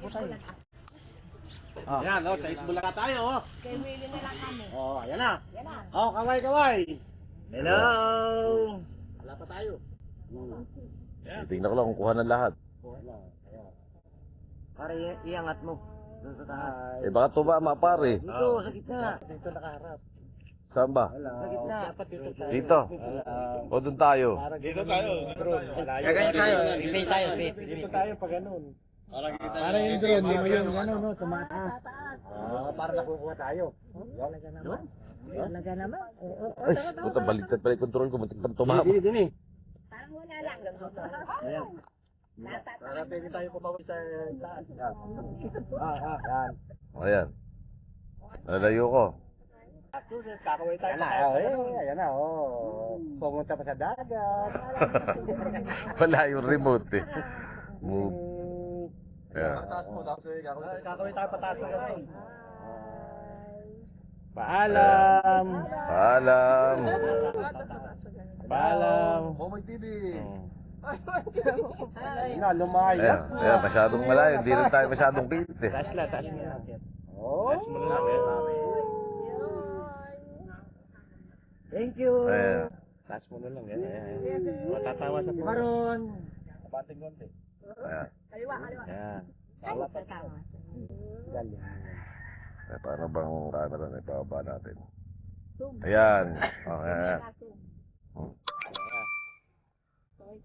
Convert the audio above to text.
Takbo tayo. Ayan, sa Itbulaga tayo. Kay Willie na lang kami. Ayan na. Yan na. Kaway. Hello! Wala pa tayo. Tingnan ko lang kung kuha ng lahat. Para iangat mo. Doon sa taas. Baka tumama pare. Dito, sa gitna. Dito nakaharap. Saan ba? Sa gitna. Dapat dito tayo. Dito. O doon tayo. Dito tayo. Ganyan tayo. Pay tayo. Dito tayo pag ganun. Para yung drone, di mo yung ano, no, tumataas. Para nakukuha tayo. Talaga naman. Ay, puta, baliktad pala yung control ko. Muntik pang tumama. Dini. Parang wala lang. Ayan. Para pwede tayo kumawin sa taas. Yan. Ayan. Nalayo ko. Kakaway tayo. Ayan na. Pumunta pa sa dagat. Wala yung remote eh. Move. Ayan. Kakaway tayo pataas na ganun. Paalam. Paalam. Paalam. Momoy TV. Lumayas. Ayan, masyadong malayo. Hindi rin tayo masyadong kit eh. Taas mo lang. Taas mo lang. Thank you. Ayan. Taas mo na lang. Matatawa sa puno. Maron. Kapating konti. Ayan. Kaliwa. Ayan. Tama. Galing. Paano bang camera na ipababa natin? Ayan. Okay. Okay,